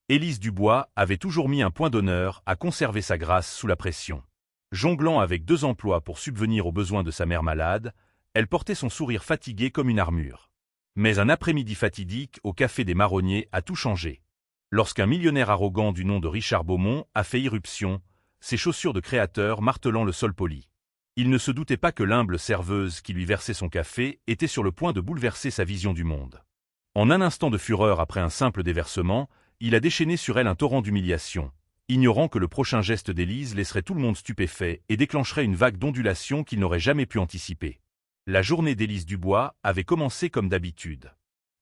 Élise Dubois avait toujours mis un point d'honneur à conserver sa grâce sous la pression. Jonglant avec 2 emplois pour subvenir aux besoins de sa mère malade, elle portait son sourire fatigué comme une armure. Mais un après-midi fatidique au Café des Marronniers a tout changé. Lorsqu'un millionnaire arrogant du nom de Richard Beaumont a fait irruption, ses chaussures de créateur martelant le sol poli. Il ne se doutait pas que l'humble serveuse qui lui versait son café était sur le point de bouleverser sa vision du monde. En un instant de fureur après un simple déversement, il a déchaîné sur elle un torrent d'humiliation, ignorant que le prochain geste d'Élise laisserait tout le monde stupéfait et déclencherait une vague d'ondulation qu'il n'aurait jamais pu anticiper. La journée d'Élise Dubois avait commencé comme d'habitude.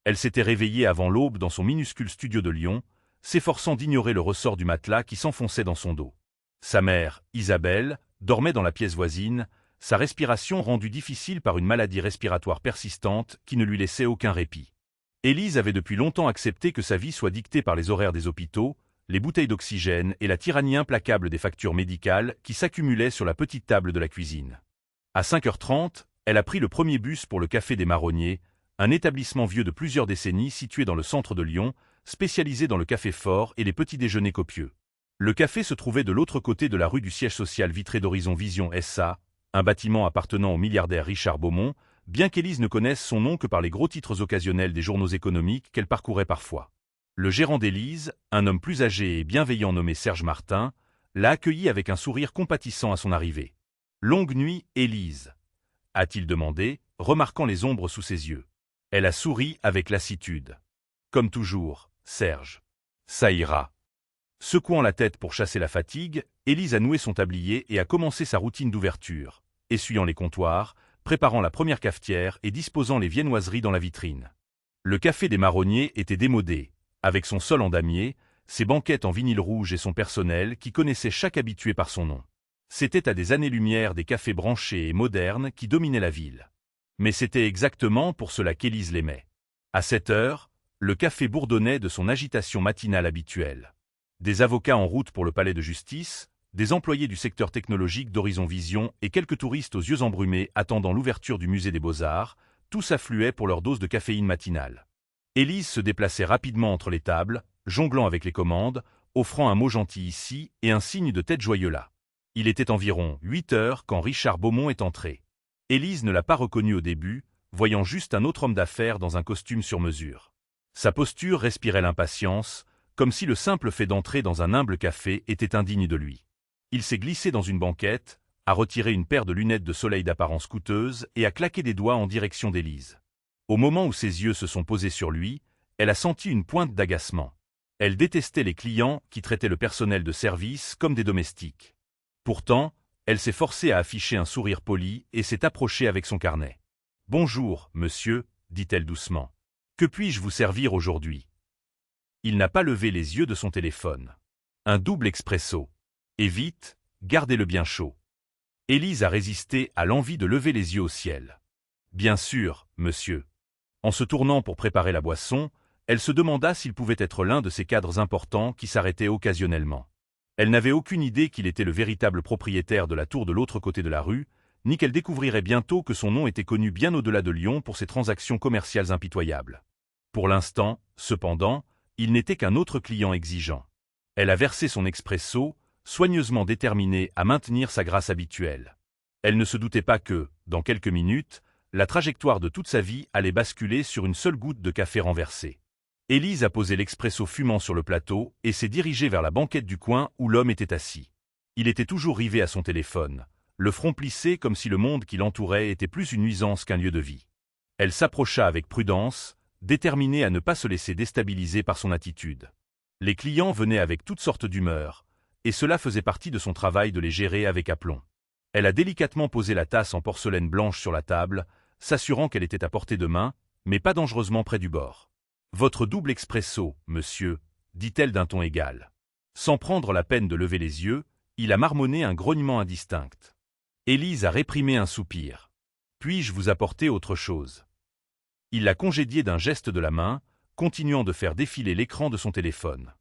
Elle s'était réveillée avant l'aube dans son minuscule studio de Lyon, s'efforçant d'ignorer le ressort du matelas qui s'enfonçait dans son dos. Sa mère, Isabelle, dormait dans la pièce voisine, sa respiration rendue difficile par une maladie respiratoire persistante qui ne lui laissait aucun répit. Élise avait depuis longtemps accepté que sa vie soit dictée par les horaires des hôpitaux, les bouteilles d'oxygène et la tyrannie implacable des factures médicales qui s'accumulaient sur la petite table de la cuisine. À 5h30, elle a pris le premier bus pour le Café des Marronniers, un établissement vieux de plusieurs décennies situé dans le centre de Lyon, spécialisé dans le café fort et les petits déjeuners copieux. Le café se trouvait de l'autre côté de la rue du siège social vitré d'Horizon Vision SA, un bâtiment appartenant au milliardaire Richard Beaumont, bien qu'Élise ne connaisse son nom que par les gros titres occasionnels des journaux économiques qu'elle parcourait parfois. Le gérant d'Élise, un homme plus âgé et bienveillant nommé Serge Martin, l'a accueilli avec un sourire compatissant à son arrivée. « Longue nuit, Élise » a-t-il demandé, remarquant les ombres sous ses yeux. Elle a souri avec lassitude. « Comme toujours, Serge. Ça ira. » Secouant la tête pour chasser la fatigue, Élise a noué son tablier et a commencé sa routine d'ouverture, essuyant les comptoirs, préparant la première cafetière et disposant les viennoiseries dans la vitrine. Le Café des Marronniers était démodé, avec son sol en damier, ses banquettes en vinyle rouge et son personnel qui connaissait chaque habitué par son nom. C'était à des années-lumière des cafés branchés et modernes qui dominaient la ville. Mais c'était exactement pour cela qu'Élise l'aimait. À 7h, le café bourdonnait de son agitation matinale habituelle. Des avocats en route pour le palais de justice, des employés du secteur technologique d'Horizon Vision et quelques touristes aux yeux embrumés attendant l'ouverture du musée des Beaux-Arts, tous affluaient pour leur dose de caféine matinale. Élise se déplaçait rapidement entre les tables, jonglant avec les commandes, offrant un mot gentil ici et un signe de tête joyeux là. Il était environ 8h quand Richard Beaumont est entré. Élise ne l'a pas reconnu au début, voyant juste un autre homme d'affaires dans un costume sur mesure. Sa posture respirait l'impatience, comme si le simple fait d'entrer dans un humble café était indigne de lui. Il s'est glissé dans une banquette, a retiré une paire de lunettes de soleil d'apparence coûteuse et a claqué des doigts en direction d'Élise. Au moment où ses yeux se sont posés sur lui, elle a senti une pointe d'agacement. Elle détestait les clients qui traitaient le personnel de service comme des domestiques. Pourtant, elle s'est forcée à afficher un sourire poli et s'est approchée avec son carnet. « Bonjour, monsieur, » dit-elle doucement. « Que puis-je vous servir aujourd'hui ?» Il n'a pas levé les yeux de son téléphone. Un double expresso. Et vite, gardez-le bien chaud. Élise a résisté à l'envie de lever les yeux au ciel. « Bien sûr, monsieur. » En se tournant pour préparer la boisson, elle se demanda s'il pouvait être l'un de ces cadres importants qui s'arrêtaient occasionnellement. Elle n'avait aucune idée qu'il était le véritable propriétaire de la tour de l'autre côté de la rue, ni qu'elle découvrirait bientôt que son nom était connu bien au-delà de Lyon pour ses transactions commerciales impitoyables. Pour l'instant, cependant, il n'était qu'un autre client exigeant. Elle a versé son expresso, soigneusement déterminée à maintenir sa grâce habituelle. Elle ne se doutait pas que, dans quelques minutes, la trajectoire de toute sa vie allait basculer sur une seule goutte de café renversé. Élise a posé l'expresso fumant sur le plateau et s'est dirigée vers la banquette du coin où l'homme était assis. Il était toujours rivé à son téléphone, le front plissé comme si le monde qui l'entourait était plus une nuisance qu'un lieu de vie. Elle s'approcha avec prudence, déterminée à ne pas se laisser déstabiliser par son attitude. Les clients venaient avec toutes sortes d'humeurs, et cela faisait partie de son travail de les gérer avec aplomb. Elle a délicatement posé la tasse en porcelaine blanche sur la table, s'assurant qu'elle était à portée de main, mais pas dangereusement près du bord. « Votre double expresso, monsieur, » dit-elle d'un ton égal. Sans prendre la peine de lever les yeux, il a marmonné un grognement indistinct. Élise a réprimé un soupir. « Puis-je vous apporter autre chose ?» Il l'a congédié d'un geste de la main, continuant de faire défiler l'écran de son téléphone.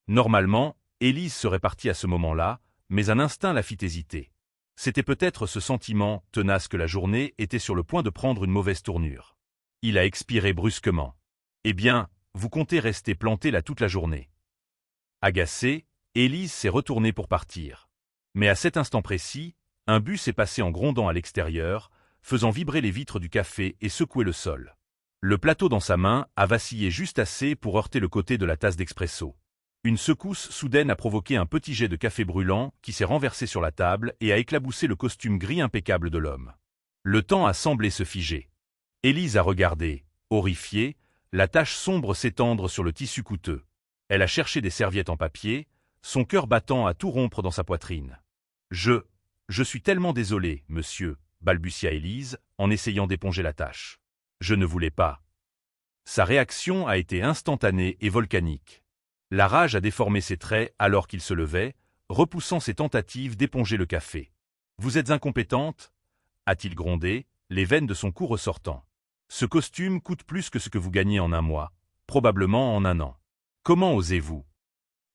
Normalement, Élise serait partie à ce moment-là, mais un instinct la fit hésiter. C'était peut-être ce sentiment, tenace que la journée était sur le point de prendre une mauvaise tournure. Il a expiré brusquement. « Eh bien, vous comptez rester planté là toute la journée. » Agacée, Élise s'est retournée pour partir. Mais à cet instant précis, un bus est passé en grondant à l'extérieur, faisant vibrer les vitres du café et secouer le sol. Le plateau dans sa main a vacillé juste assez pour heurter le côté de la tasse d'expresso. Une secousse soudaine a provoqué un petit jet de café brûlant qui s'est renversé sur la table et a éclaboussé le costume gris impeccable de l'homme. Le temps a semblé se figer. Élise a regardé, horrifiée, la tache sombre s'étendre sur le tissu coûteux. Elle a cherché des serviettes en papier, son cœur battant à tout rompre dans sa poitrine. Je suis tellement désolé, monsieur, balbutia Élise, en essayant d'éponger la tache. Je ne voulais pas. Sa réaction a été instantanée et volcanique. La rage a déformé ses traits alors qu'il se levait, repoussant ses tentatives d'éponger le café. « Vous êtes incompétente » a-t-il grondé, les veines de son cou ressortant. « Ce costume coûte plus que ce que vous gagnez en un mois, probablement en un an. Comment osez-vous »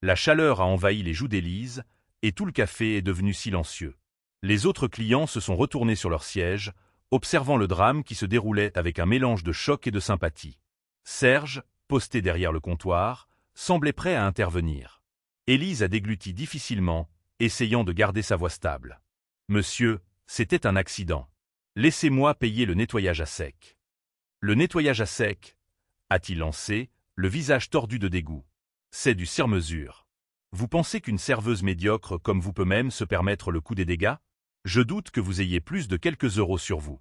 La chaleur a envahi les joues d'Élise, et tout le café est devenu silencieux. Les autres clients se sont retournés sur leur siège, observant le drame qui se déroulait avec un mélange de choc et de sympathie. Serge, posté derrière le comptoir, semblait prêt à intervenir. Élise a dégluti difficilement, essayant de garder sa voix stable. « Monsieur, c'était un accident. Laissez-moi payer le nettoyage à sec. » « Le nettoyage à sec » a-t-il lancé, le visage tordu de dégoût. « C'est du sur-mesure. Vous pensez qu'une serveuse médiocre comme vous peut même se permettre le coût des dégâts? Je doute que vous ayez plus de quelques euros sur vous. »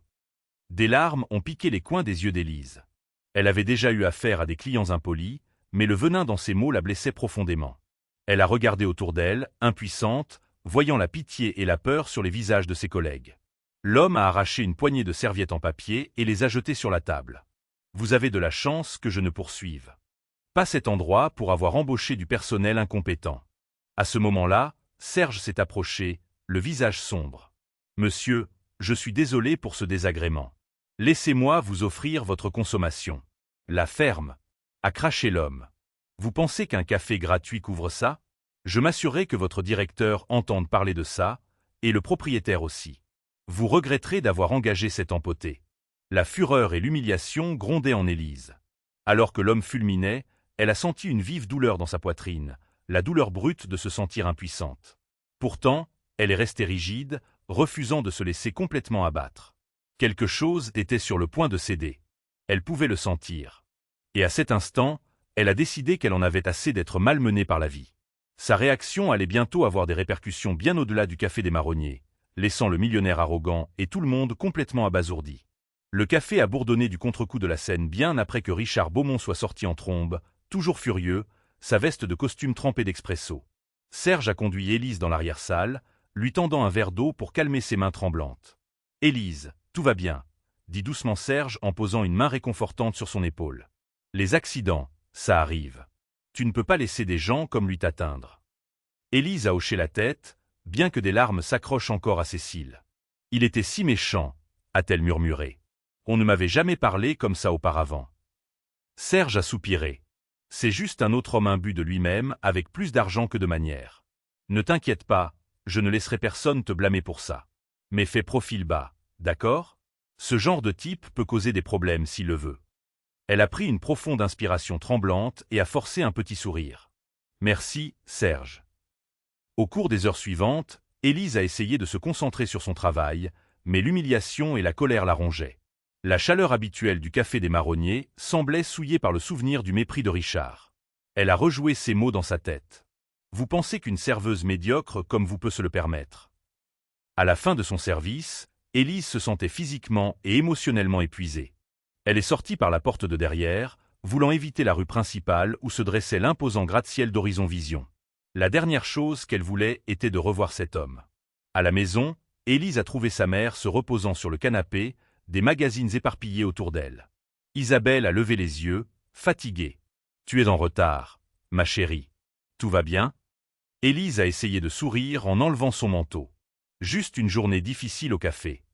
Des larmes ont piqué les coins des yeux d'Élise. Elle avait déjà eu affaire à des clients impolis, mais le venin dans ses mots la blessait profondément. Elle a regardé autour d'elle, impuissante, voyant la pitié et la peur sur les visages de ses collègues. L'homme a arraché une poignée de serviettes en papier et les a jetées sur la table. « Vous avez de la chance que je ne poursuive. Pas cet endroit pour avoir embauché du personnel incompétent. » À ce moment-là, Serge s'est approché, le visage sombre. « Monsieur, je suis désolé pour ce désagrément. Laissez-moi vous offrir votre consommation. » La ferme, a craché l'homme. « Vous pensez qu'un café gratuit couvre ça? Je m'assurerai que votre directeur entende parler de ça, et le propriétaire aussi. Vous regretterez d'avoir engagé cet empoté. » La fureur et l'humiliation grondaient en Élise. Alors que l'homme fulminait, elle a senti une vive douleur dans sa poitrine, la douleur brute de se sentir impuissante. Pourtant, elle est restée rigide, refusant de se laisser complètement abattre. Quelque chose était sur le point de céder. Elle pouvait le sentir. Et à cet instant, elle a décidé qu'elle en avait assez d'être malmenée par la vie. Sa réaction allait bientôt avoir des répercussions bien au-delà du café des marronniers, laissant le millionnaire arrogant et tout le monde complètement abasourdi. Le café a bourdonné du contre-coup de la scène bien après que Richard Beaumont soit sorti en trombe, toujours furieux, sa veste de costume trempée d'expresso. Serge a conduit Élise dans l'arrière-salle, lui tendant un verre d'eau pour calmer ses mains tremblantes. « Élise, tout va bien » dit doucement Serge en posant une main réconfortante sur son épaule. « Les accidents, ça arrive. Tu ne peux pas laisser des gens comme lui t'atteindre. » Élise a hoché la tête, bien que des larmes s'accrochent encore à ses cils. « Il était si méchant » a-t-elle murmuré. « On ne m'avait jamais parlé comme ça auparavant. » Serge a soupiré. « C'est juste un autre homme imbu de lui-même avec plus d'argent que de manières. Ne t'inquiète pas, je ne laisserai personne te blâmer pour ça. Mais fais profil bas, d'accord? Ce genre de type peut causer des problèmes s'il le veut. » Elle a pris une profonde inspiration tremblante et a forcé un petit sourire. « Merci, Serge. » Au cours des heures suivantes, Élise a essayé de se concentrer sur son travail, mais l'humiliation et la colère la rongeaient. La chaleur habituelle du café des marronniers semblait souillée par le souvenir du mépris de Richard. Elle a rejoué ces mots dans sa tête. « Vous pensez qu'une serveuse médiocre comme vous peut se le permettre ?» À la fin de son service, Élise se sentait physiquement et émotionnellement épuisée. Elle est sortie par la porte de derrière, voulant éviter la rue principale où se dressait l'imposant gratte-ciel d'Horizon Vision. La dernière chose qu'elle voulait était de revoir cet homme. À la maison, Élise a trouvé sa mère se reposant sur le canapé, des magazines éparpillés autour d'elle. Isabelle a levé les yeux, fatiguée. « Tu es en retard, ma chérie. Tout va bien ?» Élise a essayé de sourire en enlevant son manteau. Juste une journée difficile au café.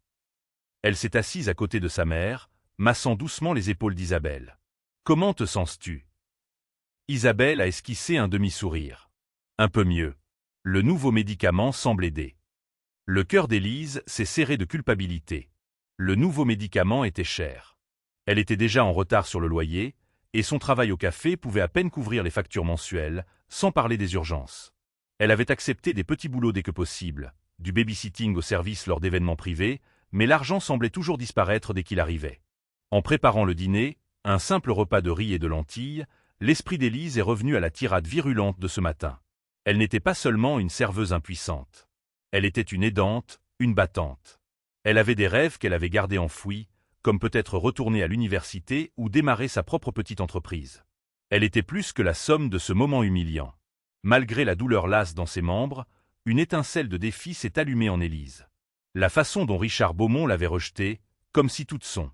Elle s'est assise à côté de sa mère, massant doucement les épaules d'Isabelle. « Comment te sens-tu » Isabelle a esquissé un demi-sourire. Un peu mieux. Le nouveau médicament semble aider. Le cœur d'Élise s'est serré de culpabilité. Le nouveau médicament était cher. Elle était déjà en retard sur le loyer, et son travail au café pouvait à peine couvrir les factures mensuelles, sans parler des urgences. Elle avait accepté des petits boulots dès que possible, du babysitting au service lors d'événements privés, mais l'argent semblait toujours disparaître dès qu'il arrivait. En préparant le dîner, un simple repas de riz et de lentilles, l'esprit d'Élise est revenu à la tirade virulente de ce matin. Elle n'était pas seulement une serveuse impuissante. Elle était une aidante, une battante. Elle avait des rêves qu'elle avait gardés enfouis, comme peut-être retourner à l'université ou démarrer sa propre petite entreprise. Elle était plus que la somme de ce moment humiliant. Malgré la douleur lasse dans ses membres, une étincelle de défi s'est allumée en Élise. La façon dont Richard Beaumont l'avait rejetée, comme si toute son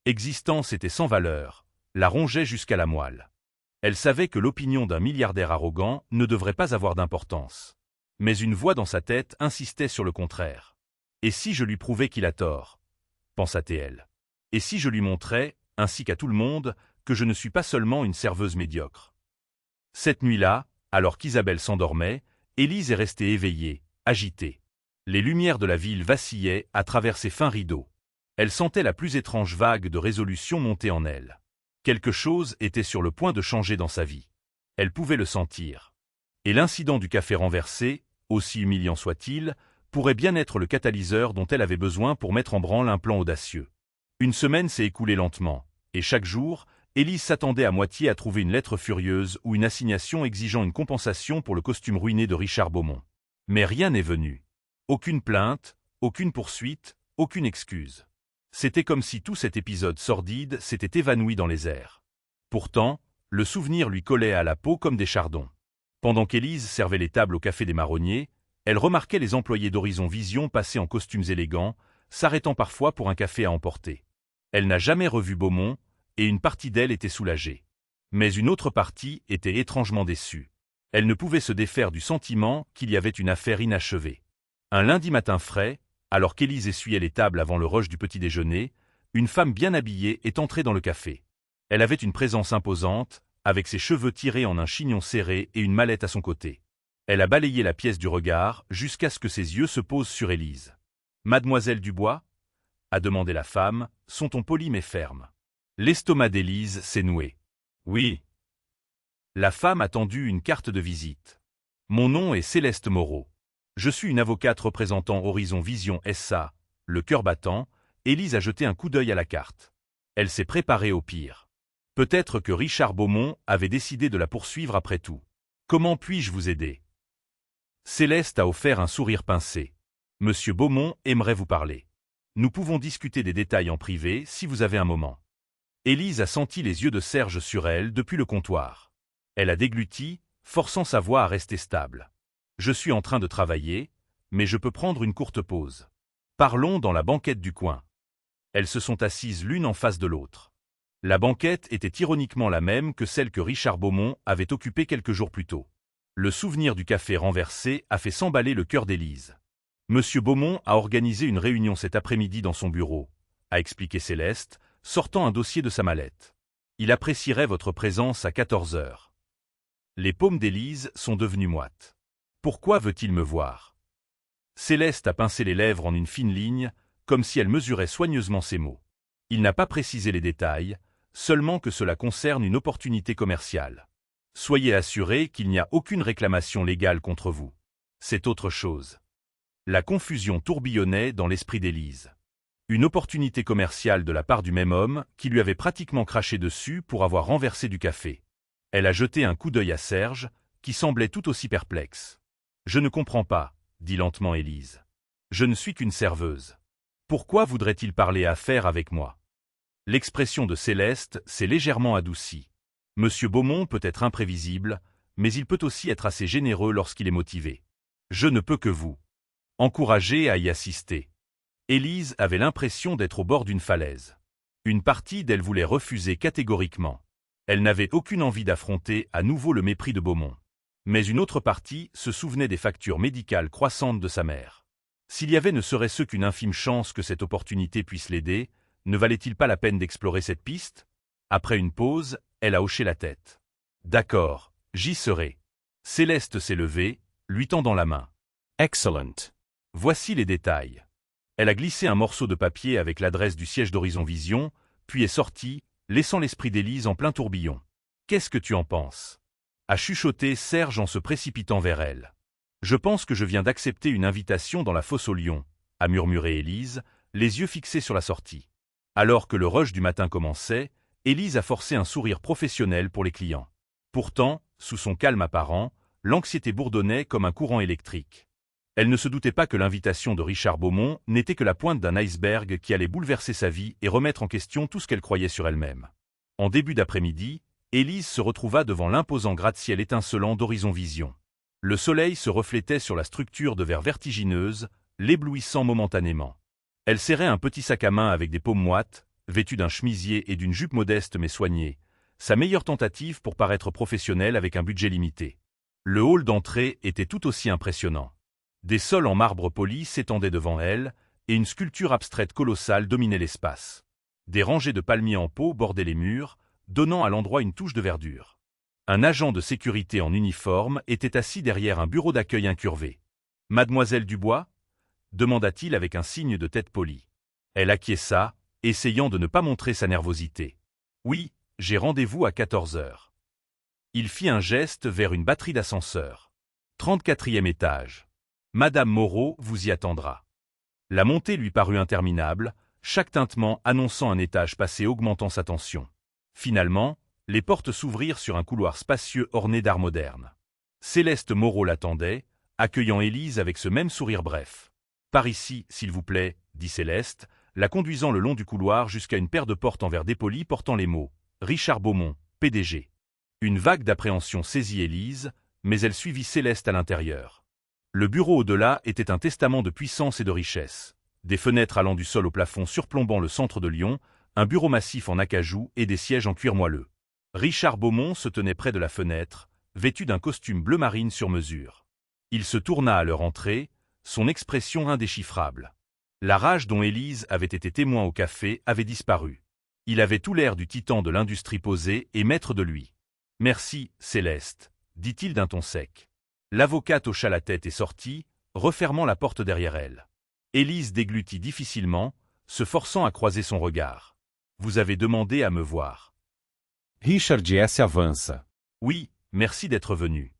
existence était sans valeur, la rongeait jusqu'à la moelle. Elle savait que l'opinion d'un milliardaire arrogant ne devrait pas avoir d'importance. Mais une voix dans sa tête insistait sur le contraire. « Et si je lui prouvais qu'il a tort ?» pensa-t-elle. « Et si je lui montrais, ainsi qu'à tout le monde, que je ne suis pas seulement une serveuse médiocre ?» Cette nuit-là, alors qu'Isabelle s'endormait, Élise est restée éveillée, agitée. Les lumières de la ville vacillaient à travers ses fins rideaux. Elle sentait la plus étrange vague de résolution monter en elle. Quelque chose était sur le point de changer dans sa vie. Elle pouvait le sentir. Et l'incident du café renversé, aussi humiliant soit-il, pourrait bien être le catalyseur dont elle avait besoin pour mettre en branle un plan audacieux. Une semaine s'est écoulée lentement, et chaque jour, Élise s'attendait à moitié à trouver une lettre furieuse ou une assignation exigeant une compensation pour le costume ruiné de Richard Beaumont. Mais rien n'est venu. Aucune plainte, aucune poursuite, aucune excuse. C'était comme si tout cet épisode sordide s'était évanoui dans les airs. Pourtant, le souvenir lui collait à la peau comme des chardons. Pendant qu'Élise servait les tables au café des Marronniers, elle remarquait les employés d'Horizon Vision passer en costumes élégants, s'arrêtant parfois pour un café à emporter. Elle n'a jamais revu Beaumont, et une partie d'elle était soulagée. Mais une autre partie était étrangement déçue. Elle ne pouvait se défaire du sentiment qu'il y avait une affaire inachevée. Un lundi matin frais, alors qu'Élise essuyait les tables avant le rush du petit-déjeuner, une femme bien habillée est entrée dans le café. Elle avait une présence imposante, avec ses cheveux tirés en un chignon serré et une mallette à son côté. Elle a balayé la pièce du regard jusqu'à ce que ses yeux se posent sur Élise. « Mademoiselle Dubois ?» a demandé la femme, son ton poli mais ferme. L'estomac d'Élise s'est noué. « Oui. » La femme a tendu une carte de visite. « Mon nom est Céleste Moreau. Je suis une avocate représentant Horizon Vision SA, le cœur battant. » Élise a jeté un coup d'œil à la carte. Elle s'est préparée au pire. Peut-être que Richard Beaumont avait décidé de la poursuivre après tout. « Comment puis-je vous aider ?» Céleste a offert un sourire pincé. « Monsieur Beaumont aimerait vous parler. Nous pouvons discuter des détails en privé si vous avez un moment. » Élise a senti les yeux de Serge sur elle depuis le comptoir. Elle a dégluti, forçant sa voix à rester stable. « Je suis en train de travailler, mais je peux prendre une courte pause. Parlons dans la banquette du coin. » Elles se sont assises l'une en face de l'autre. La banquette était ironiquement la même que celle que Richard Beaumont avait occupée quelques jours plus tôt. Le souvenir du café renversé a fait s'emballer le cœur d'Élise. « Monsieur Beaumont a organisé une réunion cet après-midi dans son bureau, » a expliqué Céleste, sortant un dossier de sa mallette. « Il apprécierait votre présence à 14 heures. » Les paumes d'Élise sont devenues moites. Pourquoi veut-il me voir? Céleste a pincé les lèvres en une fine ligne, comme si elle mesurait soigneusement ses mots. Il n'a pas précisé les détails, seulement que cela concerne une opportunité commerciale. Soyez assurés qu'il n'y a aucune réclamation légale contre vous. C'est autre chose. La confusion tourbillonnait dans l'esprit d'Élise. Une opportunité commerciale de la part du même homme qui lui avait pratiquement craché dessus pour avoir renversé du café. Elle a jeté un coup d'œil à Serge, qui semblait tout aussi perplexe. « Je ne comprends pas, » dit lentement Élise. « Je ne suis qu'une serveuse. Pourquoi voudrait-il parler affaires avec moi ?» L'expression de Céleste s'est légèrement adoucie. Monsieur Beaumont peut être imprévisible, mais il peut aussi être assez généreux lorsqu'il est motivé. Je ne peux que vous encourager à y assister. Élise avait l'impression d'être au bord d'une falaise. Une partie d'elle voulait refuser catégoriquement. Elle n'avait aucune envie d'affronter à nouveau le mépris de Beaumont. Mais une autre partie se souvenait des factures médicales croissantes de sa mère. S'il y avait ne serait-ce qu'une infime chance que cette opportunité puisse l'aider, ne valait-il pas la peine d'explorer cette piste? Après une pause, elle a hoché la tête. « D'accord, j'y serai. » Céleste s'est levée, lui tendant la main. « Excellent. Voici les détails. » Elle a glissé un morceau de papier avec l'adresse du siège d'Horizon Vision, puis est sortie, laissant l'esprit d'Élise en plein tourbillon. « Qu'est-ce que tu en penses » a chuchoté Serge en se précipitant vers elle. « Je pense que je viens d'accepter une invitation dans la fosse aux lions » a murmuré Élise, les yeux fixés sur la sortie. Alors que le rush du matin commençait, Élise a forcé un sourire professionnel pour les clients. Pourtant, sous son calme apparent, l'anxiété bourdonnait comme un courant électrique. Elle ne se doutait pas que l'invitation de Richard Beaumont n'était que la pointe d'un iceberg qui allait bouleverser sa vie et remettre en question tout ce qu'elle croyait sur elle-même. En début d'après-midi, Élise se retrouva devant l'imposant gratte-ciel étincelant d'Horizon Vision. Le soleil se reflétait sur la structure de verre vertigineuse, l'éblouissant momentanément. Elle serrait un petit sac à main avec des paumes moites, vêtue d'un chemisier et d'une jupe modeste mais soignée, sa meilleure tentative pour paraître professionnelle avec un budget limité. Le hall d'entrée était tout aussi impressionnant. Des sols en marbre poli s'étendaient devant elle, et une sculpture abstraite colossale dominait l'espace. Des rangées de palmiers en pot bordaient les murs, donnant à l'endroit une touche de verdure. Un agent de sécurité en uniforme était assis derrière un bureau d'accueil incurvé. « Mademoiselle Dubois » demanda-t-il avec un signe de tête polie. Elle acquiesça, essayant de ne pas montrer sa nervosité. « Oui, j'ai rendez-vous à 14 heures. » Il fit un geste vers une batterie d'ascenseurs. « 34e étage. Madame Moreau vous y attendra. » La montée lui parut interminable, chaque tintement annonçant un étage passé augmentant sa tension. Finalement, les portes s'ouvrirent sur un couloir spacieux orné d'art moderne. Céleste Moreau l'attendait, accueillant Élise avec ce même sourire bref. « Par ici, s'il vous plaît, » dit Céleste, la conduisant le long du couloir jusqu'à une paire de portes en verre dépoli portant les mots « Richard Beaumont, PDG ». Une vague d'appréhension saisit Élise, mais elle suivit Céleste à l'intérieur. Le bureau au-delà était un testament de puissance et de richesse. Des fenêtres allant du sol au plafond surplombant le centre de Lyon, un bureau massif en acajou et des sièges en cuir moelleux. Richard Beaumont se tenait près de la fenêtre, vêtu d'un costume bleu marine sur mesure. Il se tourna à leur entrée, son expression indéchiffrable. La rage dont Élise avait été témoin au café avait disparu. Il avait tout l'air du titan de l'industrie posé et maître de lui. « Merci, Céleste », dit-il d'un ton sec. L'avocate hocha la tête et sortit, refermant la porte derrière elle. Élise déglutit difficilement, se forçant à croiser son regard. « Vous avez demandé à me voir. » Richard S. avança. « Oui, merci d'être venu. »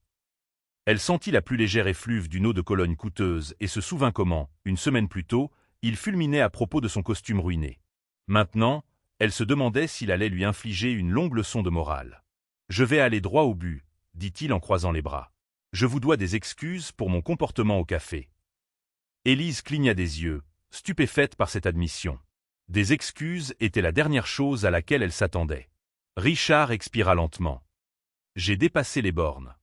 Elle sentit la plus légère effluve d'une eau de Cologne coûteuse et se souvint comment, une semaine plus tôt, il fulminait à propos de son costume ruiné. Maintenant, elle se demandait s'il allait lui infliger une longue leçon de morale. « Je vais aller droit au but, » dit-il en croisant les bras. « Je vous dois des excuses pour mon comportement au café. » Élise cligna des yeux, stupéfaite par cette admission. Des excuses étaient la dernière chose à laquelle elle s'attendait. Richard expira lentement. « J'ai dépassé les bornes.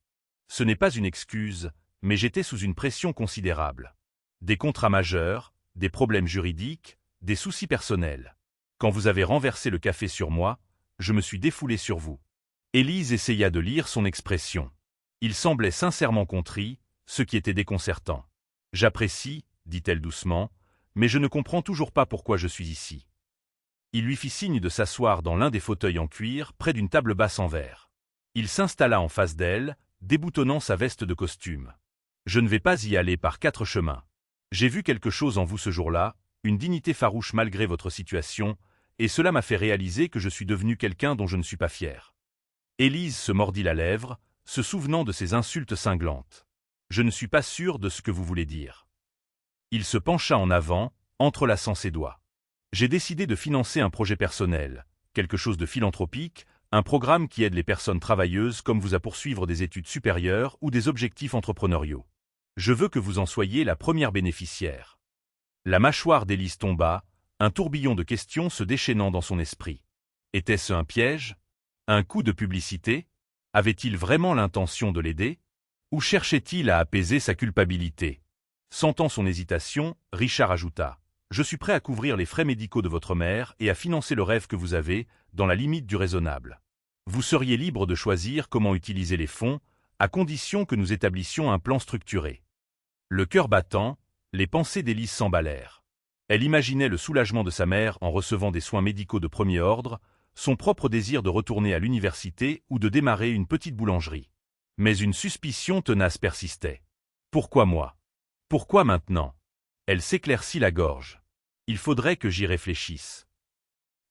Ce n'est pas une excuse, mais j'étais sous une pression considérable. Des contrats majeurs, des problèmes juridiques, des soucis personnels. Quand vous avez renversé le café sur moi, je me suis défoulé sur vous. » Élise essaya de lire son expression. Il semblait sincèrement contrit, ce qui était déconcertant. « J'apprécie, » dit-elle doucement, « mais je ne comprends toujours pas pourquoi je suis ici. » Il lui fit signe de s'asseoir dans l'un des fauteuils en cuir, près d'une table basse en verre. Il s'installa en face d'elle, déboutonnant sa veste de costume. « Je ne vais pas y aller par 4 chemins. J'ai vu quelque chose en vous ce jour-là, une dignité farouche malgré votre situation, et cela m'a fait réaliser que je suis devenu quelqu'un dont je ne suis pas fier. » Élise se mordit la lèvre, se souvenant de ses insultes cinglantes. « Je ne suis pas sûr de ce que vous voulez dire. » Il se pencha en avant, entrelaçant ses doigts. « J'ai décidé de financer un projet personnel, quelque chose de philanthropique, un programme qui aide les personnes travailleuses comme vous à poursuivre des études supérieures ou des objectifs entrepreneuriaux. Je veux que vous en soyez la première bénéficiaire. » La mâchoire d'Élise tomba, un tourbillon de questions se déchaînant dans son esprit. Était-ce un piège? Un coup de publicité? Avait-il vraiment l'intention de l'aider? Ou cherchait-il à apaiser sa culpabilité? Sentant son hésitation, Richard ajouta « Je suis prêt à couvrir les frais médicaux de votre mère et à financer le rêve que vous avez, dans la limite du raisonnable. Vous seriez libre de choisir comment utiliser les fonds, à condition que nous établissions un plan structuré. » Le cœur battant, les pensées d'Élise s'emballèrent. Elle imaginait le soulagement de sa mère en recevant des soins médicaux de premier ordre, son propre désir de retourner à l'université ou de démarrer une petite boulangerie. Mais une suspicion tenace persistait. Pourquoi moi? Pourquoi maintenant? Elle s'éclaircit la gorge. Il faudrait que j'y réfléchisse.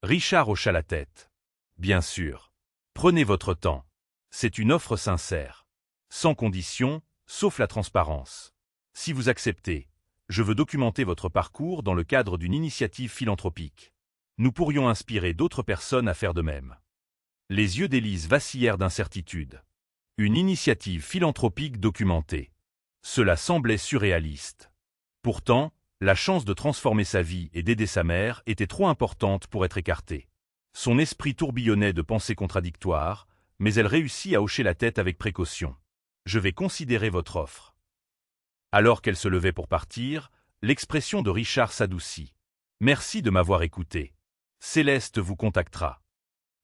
Richard hocha la tête. Bien sûr. Prenez votre temps. C'est une offre sincère. Sans condition, sauf la transparence. Si vous acceptez, je veux documenter votre parcours dans le cadre d'une initiative philanthropique. Nous pourrions inspirer d'autres personnes à faire de même. Les yeux d'Élise vacillèrent d'incertitude. Une initiative philanthropique documentée. Cela semblait surréaliste. Pourtant, la chance de transformer sa vie et d'aider sa mère était trop importante pour être écartée. Son esprit tourbillonnait de pensées contradictoires, mais elle réussit à hocher la tête avec précaution. « Je vais considérer votre offre. » Alors qu'elle se levait pour partir, l'expression de Richard s'adoucit. « Merci de m'avoir écouté. Céleste vous contactera. »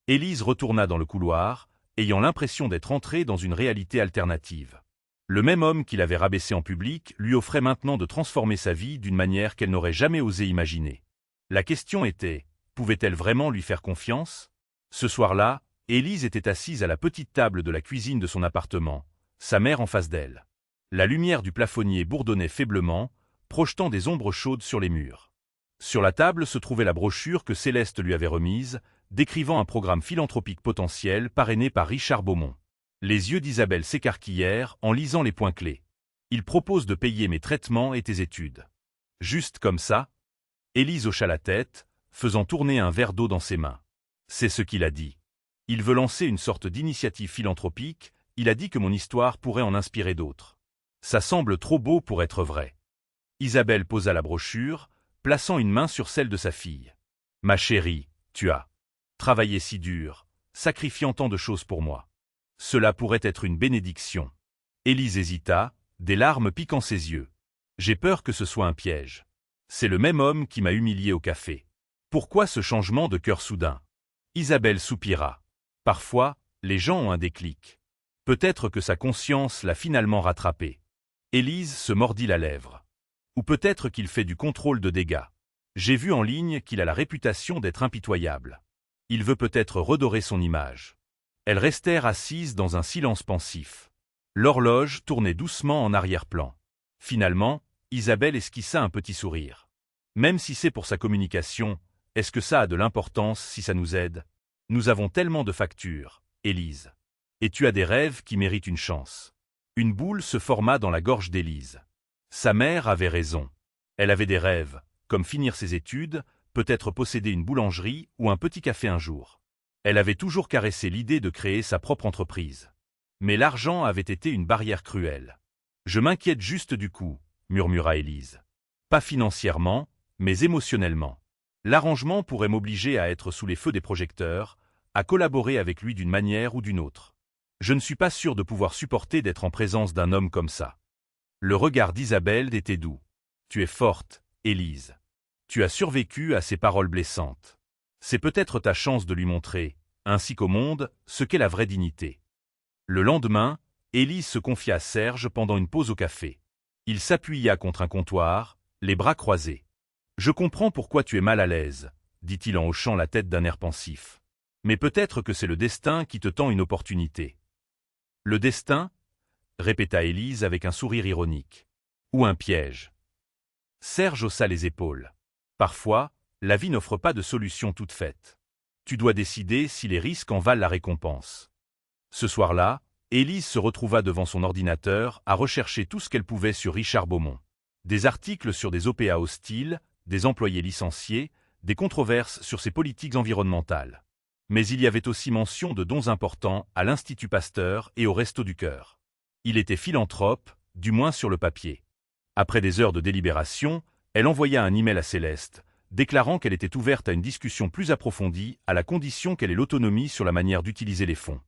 Élise retourna dans le couloir, ayant l'impression d'être entrée dans une réalité alternative. Le même homme qui l'avait rabaissée en public lui offrait maintenant de transformer sa vie d'une manière qu'elle n'aurait jamais osé imaginer. La question était, pouvait-elle vraiment lui faire confiance? Ce soir-là, Élise était assise à la petite table de la cuisine de son appartement, sa mère en face d'elle. La lumière du plafonnier bourdonnait faiblement, projetant des ombres chaudes sur les murs. Sur la table se trouvait la brochure que Céleste lui avait remise, décrivant un programme philanthropique potentiel parrainé par Richard Beaumont. Les yeux d'Isabelle s'écarquillèrent en lisant les points clés. « Il propose de payer mes traitements et tes études. » Juste comme ça? Élise hocha la tête, faisant tourner un verre d'eau dans ses mains. C'est ce qu'il a dit. Il veut lancer une sorte d'initiative philanthropique, il a dit que mon histoire pourrait en inspirer d'autres. Ça semble trop beau pour être vrai. Isabelle posa la brochure, plaçant une main sur celle de sa fille. « Ma chérie, tu as travaillé si dur, sacrifiant tant de choses pour moi. Cela pourrait être une bénédiction. » Élise hésita, des larmes piquant ses yeux. « J'ai peur que ce soit un piège. C'est le même homme qui m'a humilié au café. Pourquoi ce changement de cœur soudain ?» Isabelle soupira. Parfois, les gens ont un déclic. Peut-être que sa conscience l'a finalement rattrapé. Élise se mordit la lèvre. Ou peut-être qu'il fait du contrôle de dégâts. J'ai vu en ligne qu'il a la réputation d'être impitoyable. Il veut peut-être redorer son image. Elles restèrent assises dans un silence pensif. L'horloge tournait doucement en arrière-plan. Finalement, Isabelle esquissa un petit sourire. Même si c'est pour sa communication, est-ce que ça a de l'importance si ça nous aide? Nous avons tellement de factures, Élise. Et tu as des rêves qui méritent une chance. Une boule se forma dans la gorge d'Élise. Sa mère avait raison. Elle avait des rêves, comme finir ses études, peut-être posséder une boulangerie ou un petit café un jour. Elle avait toujours caressé l'idée de créer sa propre entreprise. Mais l'argent avait été une barrière cruelle. « Je m'inquiète juste du coup », murmura Élise. « Pas financièrement, mais émotionnellement. L'arrangement pourrait m'obliger à être sous les feux des projecteurs, à collaborer avec lui d'une manière ou d'une autre. Je ne suis pas sûr de pouvoir supporter d'être en présence d'un homme comme ça. » Le regard d'Isabelle était doux. « Tu es forte, Élise. Tu as survécu à ces paroles blessantes. C'est peut-être ta chance de lui montrer, ainsi qu'au monde, ce qu'est la vraie dignité. » Le lendemain, Élise se confia à Serge pendant une pause au café. Il s'appuya contre un comptoir, les bras croisés. « Je comprends pourquoi tu es mal à l'aise, » dit-il en hochant la tête d'un air pensif. « Mais peut-être que c'est le destin qui te tend une opportunité. » « Le destin ?» répéta Élise avec un sourire ironique. « Ou un piège ?» Serge haussa les épaules. « Parfois, la vie n'offre pas de solution toute faite. Tu dois décider si les risques en valent la récompense. » Ce soir-là, Élise se retrouva devant son ordinateur à rechercher tout ce qu'elle pouvait sur Richard Beaumont. Des articles sur des OPA hostiles, des employés licenciés, des controverses sur ses politiques environnementales. Mais il y avait aussi mention de dons importants à l'Institut Pasteur et au Resto du Cœur. Il était philanthrope, du moins sur le papier. Après des heures de délibération, elle envoya un email à Céleste, déclarant qu'elle était ouverte à une discussion plus approfondie à la condition qu'elle ait l'autonomie sur la manière d'utiliser les fonds.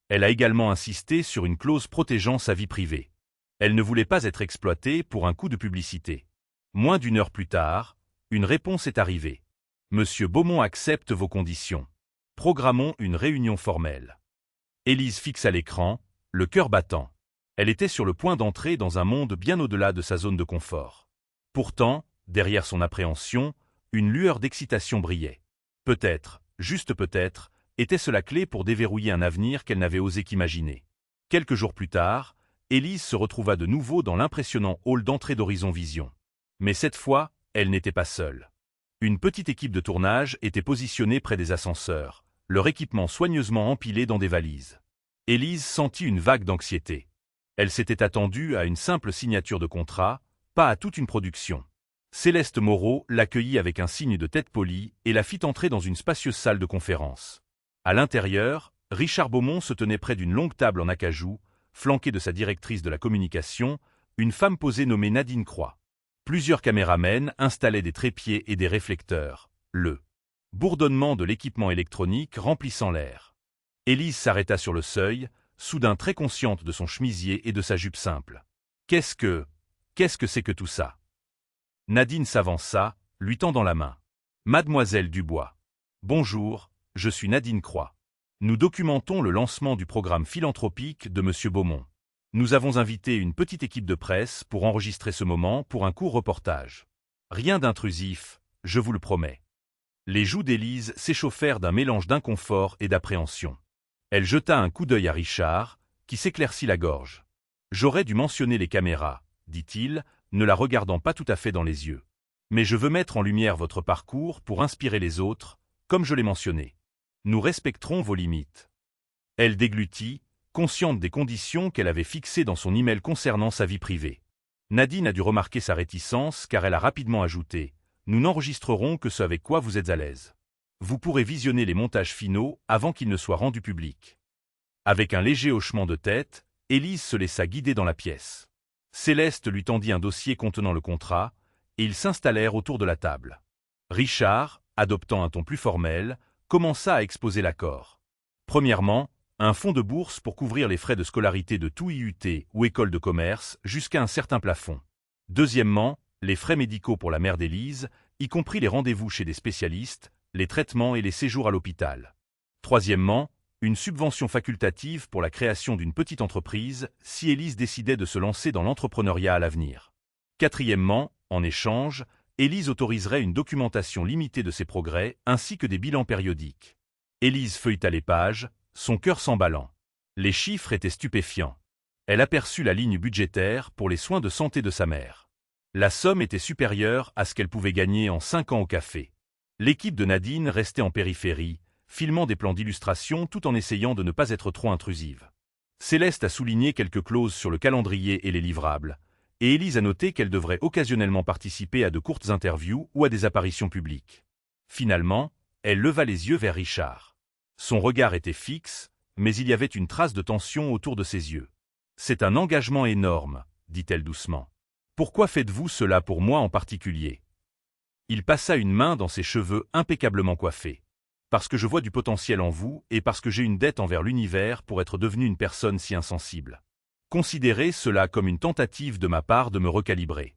Elle a également insisté sur une clause protégeant sa vie privée. Elle ne voulait pas être exploitée pour un coup de publicité. Moins d'une heure plus tard, une réponse est arrivée. « Monsieur Beaumont accepte vos conditions. Programmons une réunion formelle. » Élise fixa l'écran, le cœur battant. Elle était sur le point d'entrer dans un monde bien au-delà de sa zone de confort. Pourtant, derrière son appréhension, une lueur d'excitation brillait. Peut-être, juste peut-être, était-ce la clé pour déverrouiller un avenir qu'elle n'avait osé qu'imaginer. Quelques jours plus tard, Élise se retrouva de nouveau dans l'impressionnant hall d'entrée d'Horizon Vision. Mais cette fois, elle n'était pas seule. Une petite équipe de tournage était positionnée près des ascenseurs, leur équipement soigneusement empilé dans des valises. Élise sentit une vague d'anxiété. Elle s'était attendue à une simple signature de contrat, pas à toute une production. Céleste Moreau l'accueillit avec un signe de tête polie et la fit entrer dans une spacieuse salle de conférence. À l'intérieur, Richard Beaumont se tenait près d'une longue table en acajou, flanqué de sa directrice de la communication, une femme posée nommée Nadine Croix. Plusieurs caméramens installaient des trépieds et des réflecteurs, le bourdonnement de l'équipement électronique remplissant l'air. Élise s'arrêta sur le seuil, soudain très consciente de son chemisier et de sa jupe simple. Qu'est-ce que c'est que tout ça? Nadine s'avança, lui tendant la main. Mademoiselle Dubois. Bonjour, je suis Nadine Croix. Nous documentons le lancement du programme philanthropique de Monsieur Beaumont. Nous avons invité une petite équipe de presse pour enregistrer ce moment pour un court reportage. Rien d'intrusif, je vous le promets. Les joues d'Élise s'échauffèrent d'un mélange d'inconfort et d'appréhension. Elle jeta un coup d'œil à Richard, qui s'éclaircit la gorge. J'aurais dû mentionner les caméras, dit-il, ne la regardant pas tout à fait dans les yeux. Mais je veux mettre en lumière votre parcours pour inspirer les autres, comme je l'ai mentionné. Nous respecterons vos limites. Elle déglutit, consciente des conditions qu'elle avait fixées dans son email concernant sa vie privée. Nadine a dû remarquer sa réticence car elle a rapidement ajouté « Nous n'enregistrerons que ce avec quoi vous êtes à l'aise. Vous pourrez visionner les montages finaux avant qu'ils ne soient rendus publics. » Avec un léger hochement de tête, Élise se laissa guider dans la pièce. Céleste lui tendit un dossier contenant le contrat, et ils s'installèrent autour de la table. Richard, adoptant un ton plus formel, commença à exposer l'accord. Premièrement, un fonds de bourse pour couvrir les frais de scolarité de tout IUT ou école de commerce jusqu'à un certain plafond. Deuxièmement, les frais médicaux pour la mère d'Élise, y compris les rendez-vous chez des spécialistes, les traitements et les séjours à l'hôpital. Troisièmement, une subvention facultative pour la création d'une petite entreprise si Élise décidait de se lancer dans l'entrepreneuriat à l'avenir. Quatrièmement, en échange, Élise autoriserait une documentation limitée de ses progrès ainsi que des bilans périodiques. Élise feuilleta les pages, son cœur s'emballant. Les chiffres étaient stupéfiants. Elle aperçut la ligne budgétaire pour les soins de santé de sa mère. La somme était supérieure à ce qu'elle pouvait gagner en 5 ans au café. L'équipe de Nadine restait en périphérie, filmant des plans d'illustration tout en essayant de ne pas être trop intrusive. Céleste a souligné quelques clauses sur le calendrier et les livrables, et Élise a noté qu'elle devrait occasionnellement participer à de courtes interviews ou à des apparitions publiques. Finalement, elle leva les yeux vers Richard. Son regard était fixe, mais il y avait une trace de tension autour de ses yeux. « C'est un engagement énorme, » dit-elle doucement. « Pourquoi faites-vous cela pour moi en particulier ?» Il passa une main dans ses cheveux impeccablement coiffés. « Parce que je vois du potentiel en vous et parce que j'ai une dette envers l'univers pour être devenue une personne si insensible. Considérez cela comme une tentative de ma part de me recalibrer. »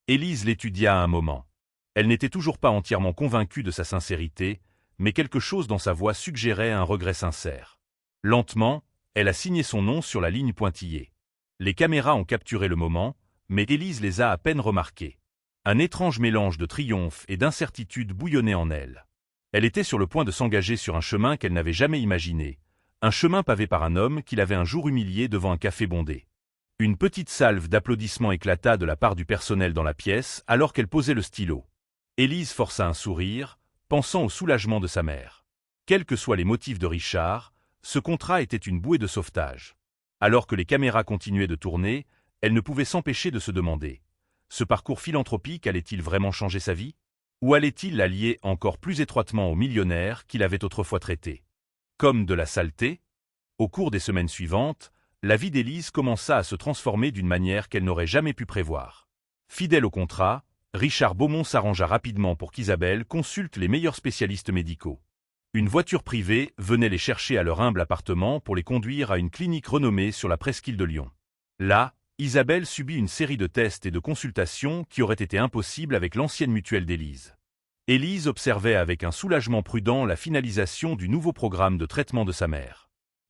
Élise l'étudia un moment. Elle n'était toujours pas entièrement convaincue de sa sincérité, mais quelque chose dans sa voix suggérait un regret sincère. Lentement, elle a signé son nom sur la ligne pointillée. Les caméras ont capturé le moment, mais Élise les a à peine remarqués. Un étrange mélange de triomphe et d'incertitude bouillonnait en elle. Elle était sur le point de s'engager sur un chemin qu'elle n'avait jamais imaginé, un chemin pavé par un homme qu'il avait un jour humilié devant un café bondé. Une petite salve d'applaudissements éclata de la part du personnel dans la pièce alors qu'elle posait le stylo. Élise força un sourire, pensant au soulagement de sa mère. Quels que soient les motifs de Richard, ce contrat était une bouée de sauvetage. Alors que les caméras continuaient de tourner, elle ne pouvait s'empêcher de se demander « Ce parcours philanthropique allait-il vraiment changer sa vie ? Ou allait-il la lier encore plus étroitement au millionnaire qu'il avait autrefois traité ?» Comme de la saleté, au cours des semaines suivantes, la vie d'Élise commença à se transformer d'une manière qu'elle n'aurait jamais pu prévoir. Fidèle au contrat, Richard Beaumont s'arrangea rapidement pour qu'Isabelle consulte les meilleurs spécialistes médicaux. Une voiture privée venait les chercher à leur humble appartement pour les conduire à une clinique renommée sur la presqu'île de Lyon. Là, Isabelle subit une série de tests et de consultations qui auraient été impossibles avec l'ancienne mutuelle d'Élise. Élise observait avec un soulagement prudent la finalisation du nouveau programme de traitement de sa mère.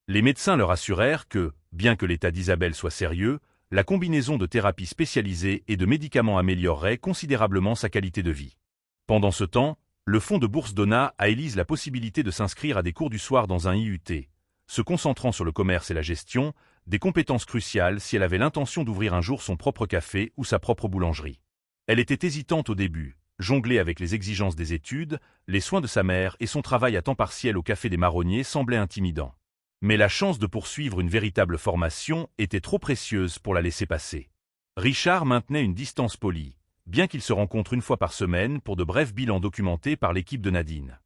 Les médecins leur assurèrent que, bien que l'état d'Isabelle soit sérieux, la combinaison de thérapies spécialisées et de médicaments améliorerait considérablement sa qualité de vie. Pendant ce temps, le fonds de bourse donna à Élise la possibilité de s'inscrire à des cours du soir dans un IUT, se concentrant sur le commerce et la gestion, des compétences cruciales si elle avait l'intention d'ouvrir un jour son propre café ou sa propre boulangerie. Elle était hésitante au début, Jongler avec les exigences des études, les soins de sa mère et son travail à temps partiel au Café des Marronniers semblaient intimidants. Mais la chance de poursuivre une véritable formation était trop précieuse pour la laisser passer. Richard maintenait une distance polie, bien qu'ils se rencontrent une fois par semaine pour de brefs bilans documentés par l'équipe de Nadine.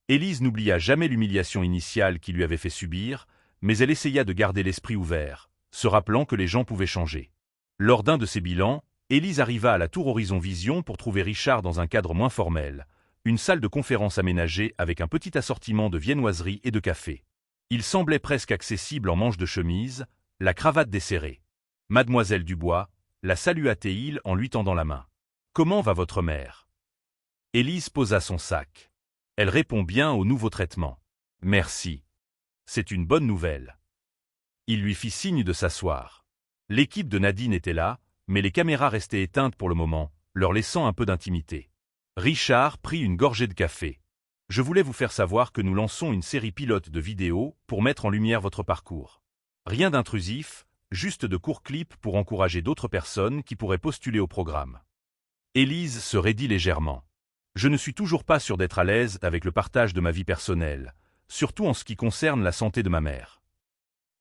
Élise n'oublia jamais l'humiliation initiale qu'il lui avait fait subir, mais elle essaya de garder l'esprit ouvert, se rappelant que les gens pouvaient changer. Lors d'un de ces bilans, Élise arriva à la Tour Horizon Vision pour trouver Richard dans un cadre moins formel, une salle de conférence aménagée avec un petit assortiment de viennoiseries et de café. Il semblait presque accessible en manche de chemise, la cravate desserrée. Mademoiselle Dubois la salua-t-il en lui tendant la main. « Comment va votre mère ?» Élise posa son sac. « Elle répond bien au nouveau traitement. »« Merci. C'est une bonne nouvelle. » Il lui fit signe de s'asseoir. L'équipe de Nadine était là, mais les caméras restaient éteintes pour le moment, leur laissant un peu d'intimité. Richard prit une gorgée de café. « Je voulais vous faire savoir que nous lançons une série pilote de vidéos pour mettre en lumière votre parcours. Rien d'intrusif, juste de courts clips pour encourager d'autres personnes qui pourraient postuler au programme. » Élise se raidit légèrement. « Je ne suis toujours pas sûr d'être à l'aise avec le partage de ma vie personnelle, surtout en ce qui concerne la santé de ma mère. »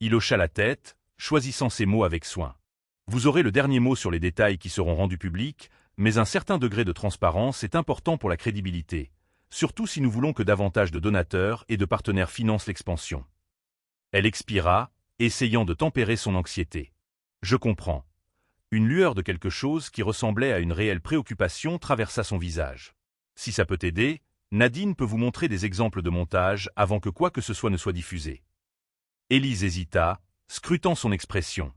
Il hocha la tête, choisissant ses mots avec soin. « Vous aurez le dernier mot sur les détails qui seront rendus publics, mais un certain degré de transparence est important pour la crédibilité, surtout si nous voulons que davantage de donateurs et de partenaires financent l'expansion. » Elle expira, essayant de tempérer son anxiété. « Je comprends. » Une lueur de quelque chose qui ressemblait à une réelle préoccupation traversa son visage. « Si ça peut aider, Nadine peut vous montrer des exemples de montage avant que quoi que ce soit ne soit diffusé. » Élise hésita, scrutant son expression.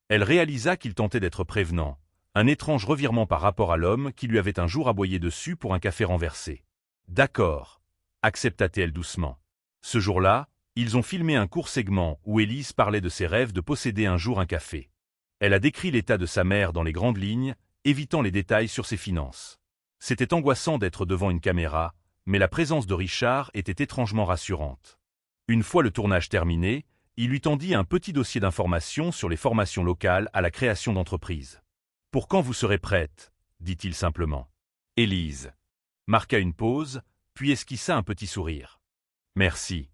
Elle réalisa qu'il tentait d'être prévenant, un étrange revirement par rapport à l'homme qui lui avait un jour aboyé dessus pour un café renversé. « D'accord, » accepta-t-elle doucement. Ce jour-là, ils ont filmé un court segment où Élise parlait de ses rêves de posséder un jour un café. Elle a décrit l'état de sa mère dans les grandes lignes, évitant les détails sur ses finances. C'était angoissant d'être devant une caméra, mais la présence de Richard était étrangement rassurante. Une fois le tournage terminé, il lui tendit un petit dossier d'informations sur les formations locales à la création d'entreprises. « Pour quand vous serez prête ?» dit-il simplement. Élise marqua une pause, puis esquissa un petit sourire. « Merci. »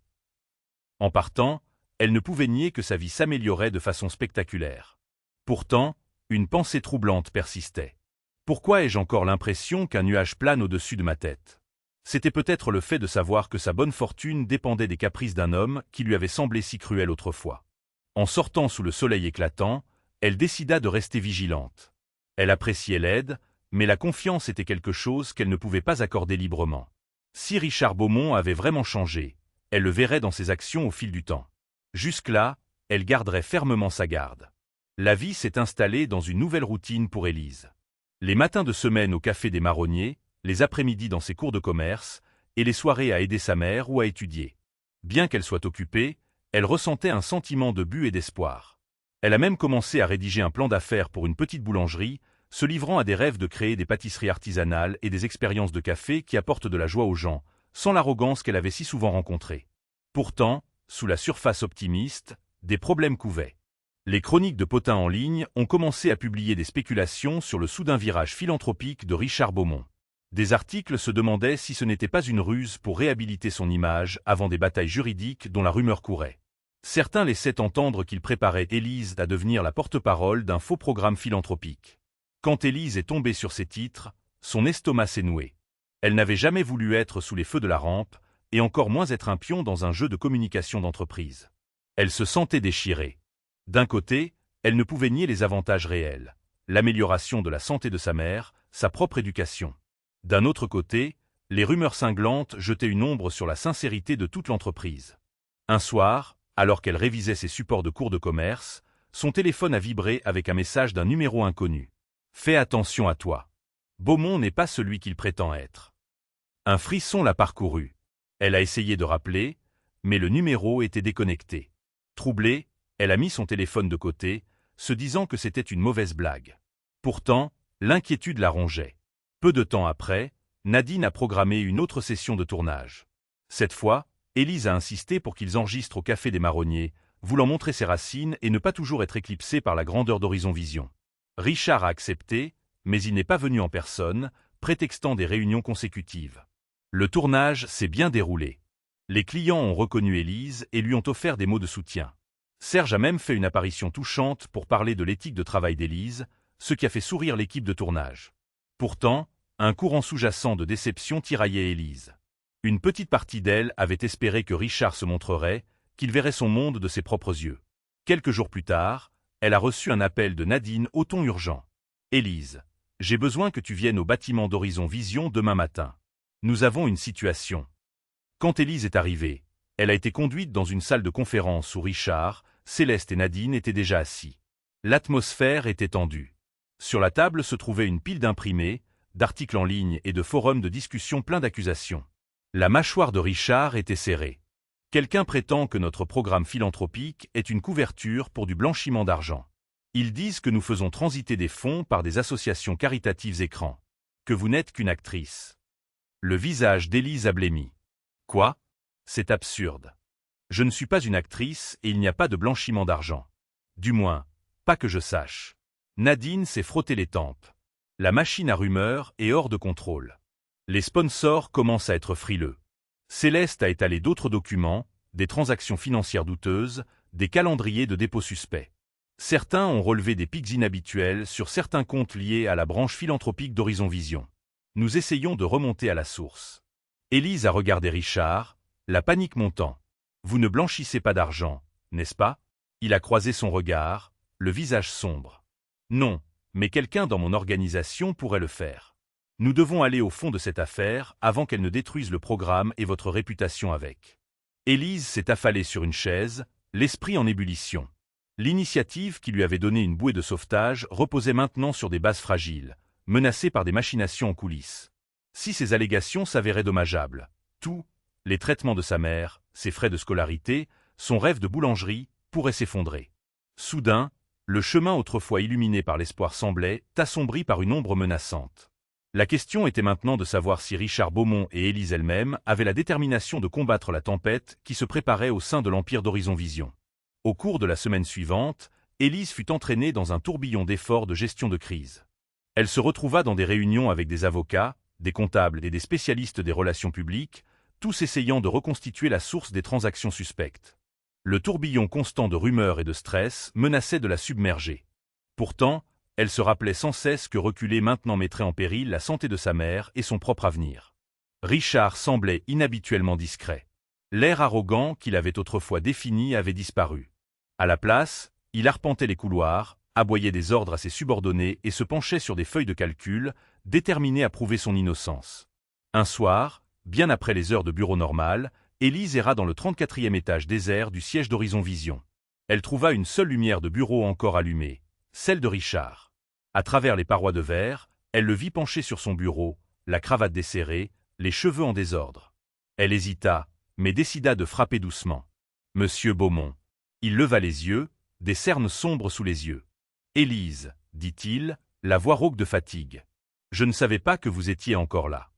En partant, elle ne pouvait nier que sa vie s'améliorait de façon spectaculaire. Pourtant, une pensée troublante persistait. Pourquoi ai-je encore l'impression qu'un nuage plane au-dessus de ma tête ? C'était peut-être le fait de savoir que sa bonne fortune dépendait des caprices d'un homme qui lui avait semblé si cruel autrefois. En sortant sous le soleil éclatant, elle décida de rester vigilante. Elle appréciait l'aide, mais la confiance était quelque chose qu'elle ne pouvait pas accorder librement. Si Richard Beaumont avait vraiment changé, elle le verrait dans ses actions au fil du temps. Jusque-là, elle garderait fermement sa garde. La vie s'est installée dans une nouvelle routine pour Élise. Les matins de semaine au Café des Marronniers, les après-midi dans ses cours de commerce, et les soirées à aider sa mère ou à étudier. Bien qu'elle soit occupée, elle ressentait un sentiment de but et d'espoir. Elle a même commencé à rédiger un plan d'affaires pour une petite boulangerie, se livrant à des rêves de créer des pâtisseries artisanales et des expériences de café qui apportent de la joie aux gens, sans l'arrogance qu'elle avait si souvent rencontrée. Pourtant, sous la surface optimiste, des problèmes couvaient. Les chroniques de Potin en ligne ont commencé à publier des spéculations sur le soudain virage philanthropique de Richard Beaumont. Des articles se demandaient si ce n'était pas une ruse pour réhabiliter son image avant des batailles juridiques dont la rumeur courait. Certains laissaient entendre qu'il préparait Élise à devenir la porte-parole d'un faux programme philanthropique. Quand Élise est tombée sur ces titres, son estomac s'est noué. Elle n'avait jamais voulu être sous les feux de la rampe, et encore moins être un pion dans un jeu de communication d'entreprise. Elle se sentait déchirée. D'un côté, elle ne pouvait nier les avantages réels, l'amélioration de la santé de sa mère, sa propre éducation. D'un autre côté, les rumeurs cinglantes jetaient une ombre sur la sincérité de toute l'entreprise. Un soir, alors qu'elle révisait ses supports de cours de commerce, son téléphone a vibré avec un message d'un numéro inconnu. « Fais attention à toi. Beaumont n'est pas celui qu'il prétend être. » Un frisson l'a parcourue. Elle a essayé de rappeler, mais le numéro était déconnecté. Troublée, elle a mis son téléphone de côté, se disant que c'était une mauvaise blague. Pourtant, l'inquiétude la rongeait. Peu de temps après, Nadine a programmé une autre session de tournage. Cette fois, Élise a insisté pour qu'ils enregistrent au Café des Marronniers, voulant montrer ses racines et ne pas toujours être éclipsé par la grandeur d'Horizon Vision. Richard a accepté, mais il n'est pas venu en personne, prétextant des réunions consécutives. Le tournage s'est bien déroulé. Les clients ont reconnu Élise et lui ont offert des mots de soutien. Serge a même fait une apparition touchante pour parler de l'éthique de travail d'Élise, ce qui a fait sourire l'équipe de tournage. Pourtant, un courant sous-jacent de déception tiraillait Élise. Une petite partie d'elle avait espéré que Richard se montrerait, qu'il verrait son monde de ses propres yeux. Quelques jours plus tard, elle a reçu un appel de Nadine au ton urgent. « Élise, j'ai besoin que tu viennes au bâtiment d'Horizon Vision demain matin. Nous avons une situation. » Quand Élise est arrivée, elle a été conduite dans une salle de conférence où Richard, Céleste et Nadine étaient déjà assis. L'atmosphère était tendue. Sur la table se trouvait une pile d'imprimés, d'articles en ligne et de forums de discussion pleins d'accusations. La mâchoire de Richard était serrée. Quelqu'un prétend que notre programme philanthropique est une couverture pour du blanchiment d'argent. Ils disent que nous faisons transiter des fonds par des associations caritatives écrans. Que vous n'êtes qu'une actrice. Le visage d'Élise a blêmi. Quoi? C'est absurde. Je ne suis pas une actrice et il n'y a pas de blanchiment d'argent. Du moins, pas que je sache. Nadine s'est frotté les tempes. La machine à rumeurs est hors de contrôle. Les sponsors commencent à être frileux. Céleste a étalé d'autres documents, des transactions financières douteuses, des calendriers de dépôt suspects. Certains ont relevé des pics inhabituels sur certains comptes liés à la branche philanthropique d'Horizon Vision. Nous essayons de remonter à la source. Élise a regardé Richard, la panique montant. « Vous ne blanchissez pas d'argent, n'est-ce pas ?» Il a croisé son regard, le visage sombre. « Non, mais quelqu'un dans mon organisation pourrait le faire. Nous devons aller au fond de cette affaire avant qu'elle ne détruise le programme et votre réputation avec. » Élise s'est affalée sur une chaise, l'esprit en ébullition. L'initiative qui lui avait donné une bouée de sauvetage reposait maintenant sur des bases fragiles, menacées par des machinations en coulisses. Si ces allégations s'avéraient dommageables, tout, les traitements de sa mère, ses frais de scolarité, son rêve de boulangerie, pourrait s'effondrer. Soudain, le chemin autrefois illuminé par l'espoir semblait assombri par une ombre menaçante. La question était maintenant de savoir si Richard Beaumont et Élise elle-même avaient la détermination de combattre la tempête qui se préparait au sein de l'empire d'Horizon Vision. Au cours de la semaine suivante, Élise fut entraînée dans un tourbillon d'efforts de gestion de crise. Elle se retrouva dans des réunions avec des avocats, des comptables et des spécialistes des relations publiques, tous essayant de reconstituer la source des transactions suspectes. Le tourbillon constant de rumeurs et de stress menaçait de la submerger. Pourtant, elle se rappelait sans cesse que reculer maintenant mettrait en péril la santé de sa mère et son propre avenir. Richard semblait inhabituellement discret. L'air arrogant qu'il avait autrefois défini avait disparu. À la place, il arpentait les couloirs, aboyait des ordres à ses subordonnés et se penchait sur des feuilles de calcul, déterminé à prouver son innocence. Un soir, bien après les heures de bureau normales, Élise erra dans le 34e étage désert du siège d'Horizon Vision. Elle trouva une seule lumière de bureau encore allumée, celle de Richard. À travers les parois de verre, elle le vit penché sur son bureau, la cravate desserrée, les cheveux en désordre. Elle hésita, mais décida de frapper doucement. « Monsieur Beaumont. » Il leva les yeux, des cernes sombres sous les yeux. « Élise, » dit-il, la voix rauque de fatigue. « Je ne savais pas que vous étiez encore là. »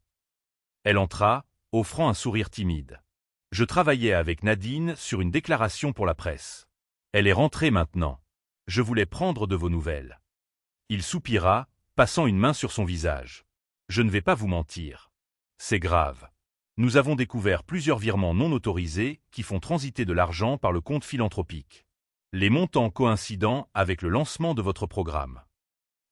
Elle entra, offrant un sourire timide. « Je travaillais avec Nadine sur une déclaration pour la presse. Elle est rentrée maintenant. Je voulais prendre de vos nouvelles. » Il soupira, passant une main sur son visage. « Je ne vais pas vous mentir. C'est grave. Nous avons découvert plusieurs virements non autorisés qui font transiter de l'argent par le compte philanthropique. Les montants coïncidant avec le lancement de votre programme. »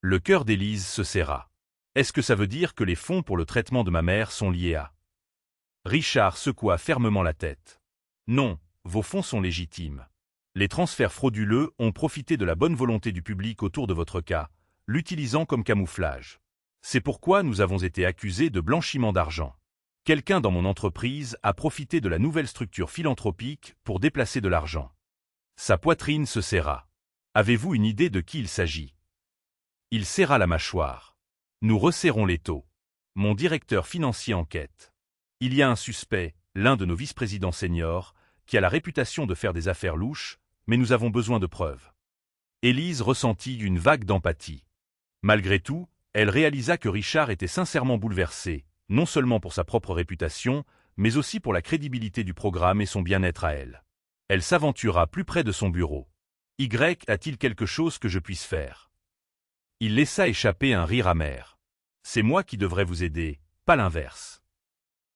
Le cœur d'Élise se serra. « Est-ce que ça veut dire que les fonds pour le traitement de ma mère sont liés à… » Richard secoua fermement la tête. « Non, vos fonds sont légitimes. Les transferts frauduleux ont profité de la bonne volonté du public autour de votre cas, l'utilisant comme camouflage. C'est pourquoi nous avons été accusés de blanchiment d'argent. Quelqu'un dans mon entreprise a profité de la nouvelle structure philanthropique pour déplacer de l'argent. » Sa poitrine se serra. « Avez-vous une idée de qui il s'agit » Il serra la mâchoire. « Nous resserrons l'étau. Mon directeur financier enquête. Il y a un suspect, l'un de nos vice-présidents seniors, qui a la réputation de faire des affaires louches, mais nous avons besoin de preuves. » Élise ressentit une vague d'empathie. Malgré tout, elle réalisa que Richard était sincèrement bouleversé, non seulement pour sa propre réputation, mais aussi pour la crédibilité du programme et son bien-être à elle. Elle s'aventura plus près de son bureau. « Y a-t-il quelque chose que je puisse faire ?» Il laissa échapper un rire amer. « C'est moi qui devrais vous aider, pas l'inverse.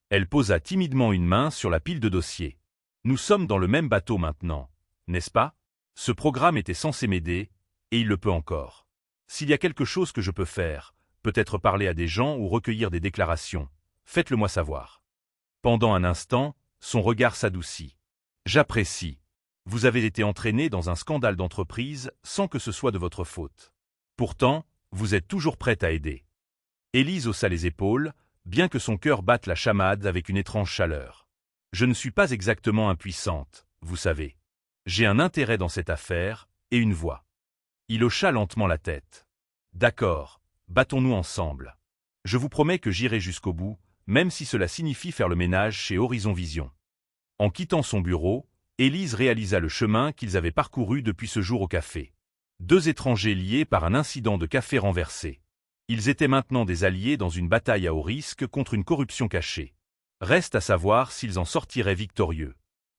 Elle posa timidement une main sur la pile de dossiers. Nous sommes dans le même bateau maintenant, n'est-ce pas? Ce programme était censé m'aider, et il le peut encore. S'il y a quelque chose que je peux faire, peut-être parler à des gens ou recueillir des déclarations, faites-le moi savoir. Pendant un instant, son regard s'adoucit. J'apprécie. Vous avez été entraîné dans un scandale d'entreprise sans que ce soit de votre faute. Pourtant, vous êtes toujours prête à aider. Élise haussa les épaules, bien que son cœur batte la chamade avec une étrange chaleur. Je ne suis pas exactement impuissante, vous savez. J'ai un intérêt dans cette affaire, et une voix. Il hocha lentement la tête. D'accord, battons-nous ensemble. Je vous promets que j'irai jusqu'au bout, même si cela signifie faire le ménage chez Horizon Vision. En quittant son bureau, Élise réalisa le chemin qu'ils avaient parcouru depuis ce jour au café. 2 étrangers liés par un incident de café renversé. Ils étaient maintenant des alliés dans une bataille à haut risque contre une corruption cachée. Reste à savoir s'ils en sortiraient victorieux.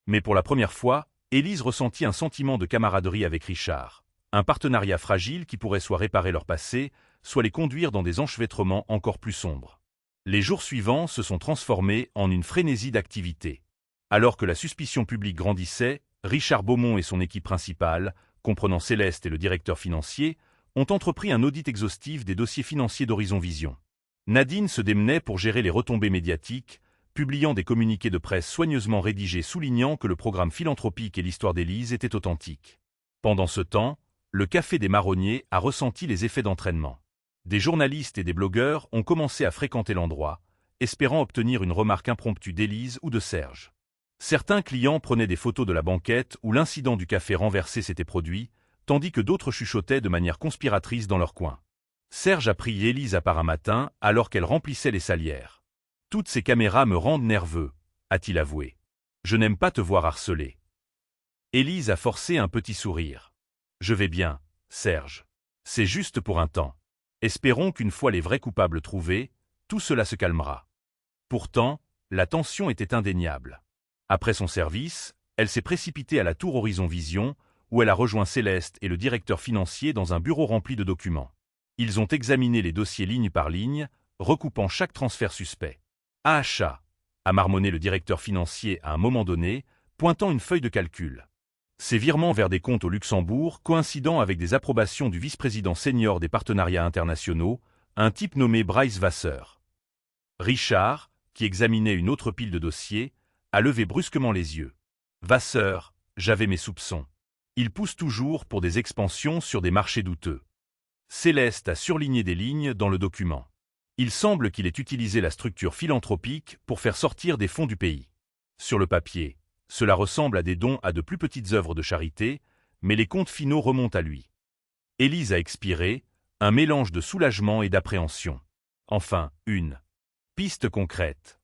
Mais pour la première fois, Élise ressentit un sentiment de camaraderie avec Richard. Un partenariat fragile qui pourrait soit réparer leur passé, soit les conduire dans des enchevêtrements encore plus sombres. Les jours suivants se sont transformés en une frénésie d'activité. Alors que la suspicion publique grandissait, Richard Beaumont et son équipe principale, comprenant Céleste et le directeur financier, ont entrepris un audit exhaustif des dossiers financiers d'Horizon Vision. Nadine se démenait pour gérer les retombées médiatiques, publiant des communiqués de presse soigneusement rédigés soulignant que le programme philanthropique et l'histoire d'Élise étaient authentiques. Pendant ce temps, le Café des Marronniers a ressenti les effets d'entraînement. Des journalistes et des blogueurs ont commencé à fréquenter l'endroit, espérant obtenir une remarque impromptue d'Élise ou de Serge. Certains clients prenaient des photos de la banquette où l'incident du café renversé s'était produit, tandis que d'autres chuchotaient de manière conspiratrice dans leur coin. Serge a pris Élise à part un matin alors qu'elle remplissait les salières. « Toutes ces caméras me rendent nerveux », a-t-il avoué. « Je n'aime pas te voir harceler. » Élise a forcé un petit sourire. « Je vais bien, Serge. C'est juste pour un temps. Espérons qu'une fois les vrais coupables trouvés, tout cela se calmera. » Pourtant, la tension était indéniable. Après son service, elle s'est précipitée à la tour Horizon Vision, où elle a rejoint Céleste et le directeur financier dans un bureau rempli de documents. Ils ont examiné les dossiers ligne par ligne, recoupant chaque transfert suspect. « Achat !» a marmonné le directeur financier à un moment donné, pointant une feuille de calcul. Ces virements vers des comptes au Luxembourg coïncidant avec des approbations du vice-président senior des partenariats internationaux, un type nommé Bryce Vasseur. Richard, qui examinait une autre pile de dossiers, a levé brusquement les yeux. « Vasseur, j'avais mes soupçons. Il pousse toujours pour des expansions sur des marchés douteux. » Céleste a surligné des lignes dans le document. Il semble qu'il ait utilisé la structure philanthropique pour faire sortir des fonds du pays. Sur le papier, cela ressemble à des dons à de plus petites œuvres de charité, mais les comptes finaux remontent à lui. Élise a expiré, un mélange de soulagement et d'appréhension. Enfin, une piste concrète.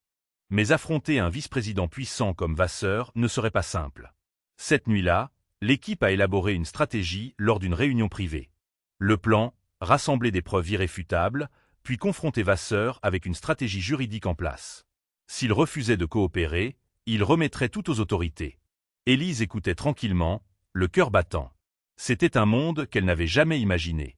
Mais affronter un vice-président puissant comme Vasseur ne serait pas simple. Cette nuit-là, l'équipe a élaboré une stratégie lors d'une réunion privée. Le plan, rassembler des preuves irréfutables, puis confronter Vasseur avec une stratégie juridique en place. S'il refusait de coopérer, il remettrait tout aux autorités. Élise écoutait tranquillement, le cœur battant. C'était un monde qu'elle n'avait jamais imaginé.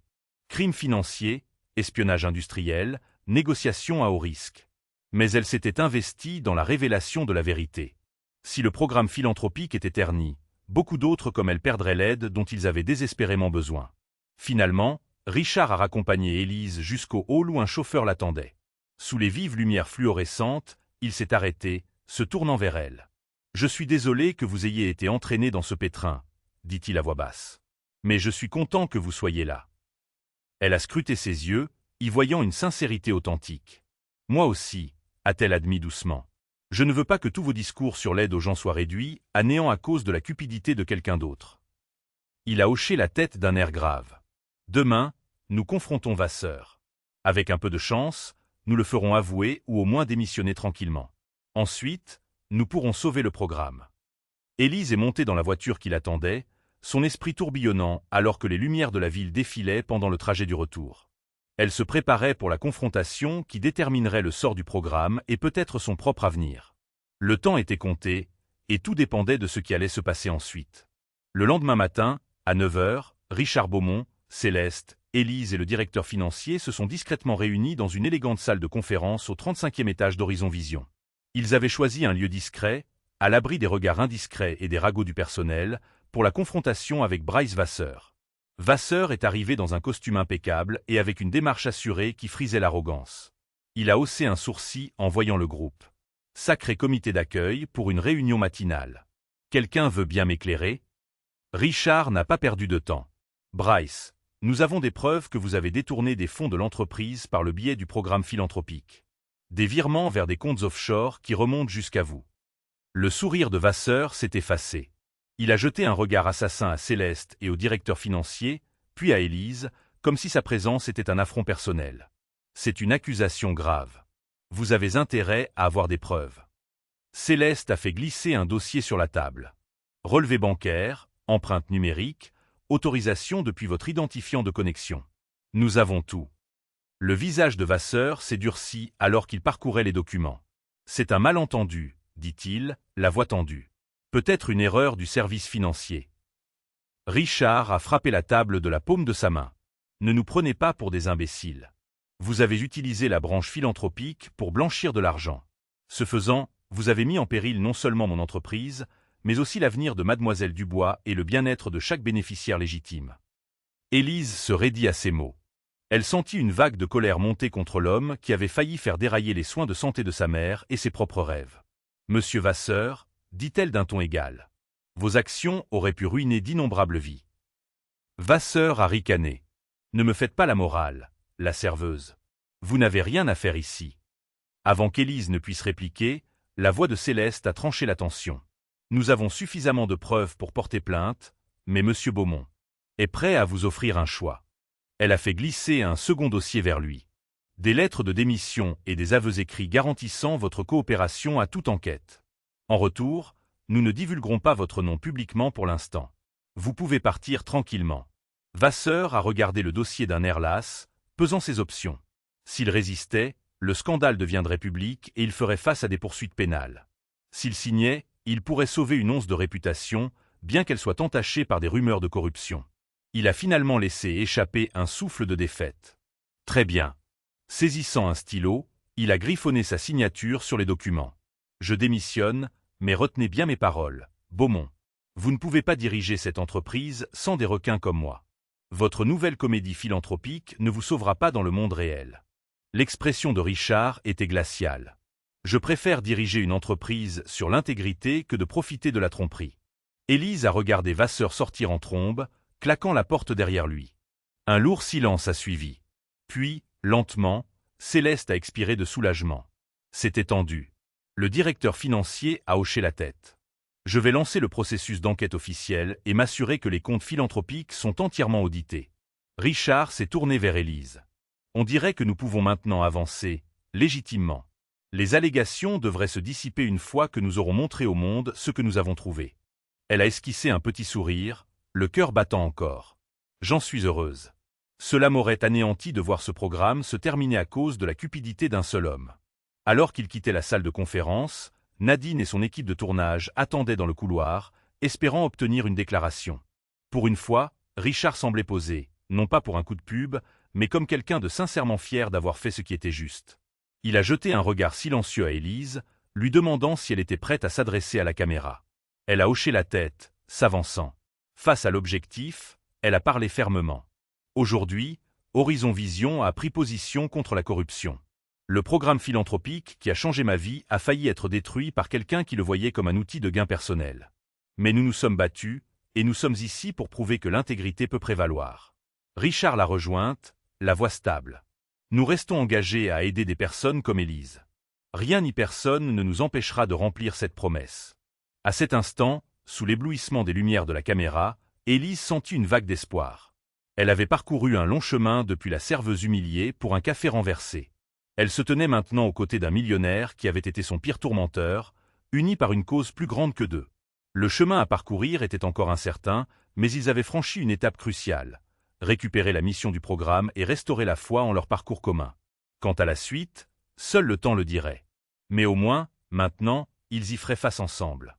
Crimes financiers, espionnage industriel, négociations à haut risque. Mais elle s'était investie dans la révélation de la vérité. Si le programme philanthropique était terni, beaucoup d'autres comme elle perdraient l'aide dont ils avaient désespérément besoin. Finalement, Richard a raccompagné Élise jusqu'au hall où un chauffeur l'attendait. Sous les vives lumières fluorescentes, il s'est arrêté, se tournant vers elle. « Je suis désolé que vous ayez été entraîné dans ce pétrin, » dit-il à voix basse. « Mais je suis content que vous soyez là. » Elle a scruté ses yeux, y voyant une sincérité authentique. « Moi aussi, » a-t-elle admis doucement. « Je ne veux pas que tous vos discours sur l'aide aux gens soient réduits à néant à cause de la cupidité de quelqu'un d'autre. » Il a hoché la tête d'un air grave. « Demain, nous confrontons Vasseur. Avec un peu de chance, nous le ferons avouer ou au moins démissionner tranquillement. Ensuite, nous pourrons sauver le programme. » Élise est montée dans la voiture qui l'attendait, son esprit tourbillonnant alors que les lumières de la ville défilaient pendant le trajet du retour. Elle se préparait pour la confrontation qui déterminerait le sort du programme et peut-être son propre avenir. Le temps était compté, et tout dépendait de ce qui allait se passer ensuite. Le lendemain matin, à 9 h, Richard Beaumont, Céleste Élise et le directeur financier se sont discrètement réunis dans une élégante salle de conférence au 35e étage d'Horizon Vision. Ils avaient choisi un lieu discret, à l'abri des regards indiscrets et des ragots du personnel, pour la confrontation avec Bryce Vasseur. Vasseur est arrivé dans un costume impeccable et avec une démarche assurée qui frisait l'arrogance. Il a haussé un sourcil en voyant le groupe. Sacré comité d'accueil pour une réunion matinale. Quelqu'un veut bien m'éclairer? Richard n'a pas perdu de temps. Bryce, nous avons des preuves que vous avez détourné des fonds de l'entreprise par le biais du programme philanthropique. Des virements vers des comptes offshore qui remontent jusqu'à vous. Le sourire de Vasseur s'est effacé. Il a jeté un regard assassin à Céleste et au directeur financier, puis à Élise, comme si sa présence était un affront personnel. C'est une accusation grave. Vous avez intérêt à avoir des preuves. Céleste a fait glisser un dossier sur la table. Relevé bancaire, empreinte numérique, autorisation depuis votre identifiant de connexion. Nous avons tout. Le visage de Vasseur s'est durci alors qu'il parcourait les documents. C'est un malentendu, dit-il, la voix tendue. Peut-être une erreur du service financier. Richard a frappé la table de la paume de sa main. Ne nous prenez pas pour des imbéciles. Vous avez utilisé la branche philanthropique pour blanchir de l'argent. Ce faisant, vous avez mis en péril non seulement mon entreprise, mais aussi l'avenir de Mademoiselle Dubois et le bien-être de chaque bénéficiaire légitime. Élise se raidit à ces mots. Elle sentit une vague de colère monter contre l'homme qui avait failli faire dérailler les soins de santé de sa mère et ses propres rêves. Monsieur Vasseur, dit-elle d'un ton égal. Vos actions auraient pu ruiner d'innombrables vies. Vasseur a ricané. Ne me faites pas la morale, la serveuse. Vous n'avez rien à faire ici. Avant qu'Élise ne puisse répliquer, la voix de Céleste a tranché la tension. Nous avons suffisamment de preuves pour porter plainte, mais Monsieur Beaumont est prêt à vous offrir un choix. Elle a fait glisser un second dossier vers lui. Des lettres de démission et des aveux écrits garantissant votre coopération à toute enquête. En retour, nous ne divulguerons pas votre nom publiquement pour l'instant. Vous pouvez partir tranquillement. Vasseur a regardé le dossier d'un air las, pesant ses options. S'il résistait, le scandale deviendrait public et il ferait face à des poursuites pénales. S'il signait, il pourrait sauver une once de réputation, bien qu'elle soit entachée par des rumeurs de corruption. Il a finalement laissé échapper un souffle de défaite. Très bien. Saisissant un stylo, il a griffonné sa signature sur les documents. Je démissionne, mais retenez bien mes paroles, Beaumont. Vous ne pouvez pas diriger cette entreprise sans des requins comme moi. Votre nouvelle comédie philanthropique ne vous sauvera pas dans le monde réel. L'expression de Richard était glaciale. Je préfère diriger une entreprise sur l'intégrité que de profiter de la tromperie. Élise a regardé Vasseur sortir en trombe, claquant la porte derrière lui. Un lourd silence a suivi. Puis, lentement, Céleste a expiré de soulagement. C'était tendu. Le directeur financier a hoché la tête. Je vais lancer le processus d'enquête officielle et m'assurer que les comptes philanthropiques sont entièrement audités. Richard s'est tourné vers Élise. On dirait que nous pouvons maintenant avancer, légitimement. Les allégations devraient se dissiper une fois que nous aurons montré au monde ce que nous avons trouvé. Elle a esquissé un petit sourire, le cœur battant encore. J'en suis heureuse. Cela m'aurait anéanti de voir ce programme se terminer à cause de la cupidité d'un seul homme. Alors qu'il quittait la salle de conférence, Nadine et son équipe de tournage attendaient dans le couloir, espérant obtenir une déclaration. Pour une fois, Richard semblait posé, non pas pour un coup de pub, mais comme quelqu'un de sincèrement fier d'avoir fait ce qui était juste. Il a jeté un regard silencieux à Élise, lui demandant si elle était prête à s'adresser à la caméra. Elle a hoché la tête, s'avançant. Face à l'objectif, elle a parlé fermement. Aujourd'hui, Horizon Vision a pris position contre la corruption. Le programme philanthropique qui a changé ma vie a failli être détruit par quelqu'un qui le voyait comme un outil de gain personnel. Mais nous nous sommes battus, et nous sommes ici pour prouver que l'intégrité peut prévaloir. Richard l'a rejointe, la voix stable. Nous restons engagés à aider des personnes comme Élise. Rien ni personne ne nous empêchera de remplir cette promesse. À cet instant, sous l'éblouissement des lumières de la caméra, Élise sentit une vague d'espoir. Elle avait parcouru un long chemin depuis la serveuse humiliée pour un café renversé. Elle se tenait maintenant aux côtés d'un millionnaire qui avait été son pire tourmenteur, uni par une cause plus grande que d'eux. Le chemin à parcourir était encore incertain, mais ils avaient franchi une étape cruciale. Récupérer la mission du programme et restaurer la foi en leur parcours commun. Quant à la suite, seul le temps le dirait. Mais au moins, maintenant, ils y feraient face ensemble.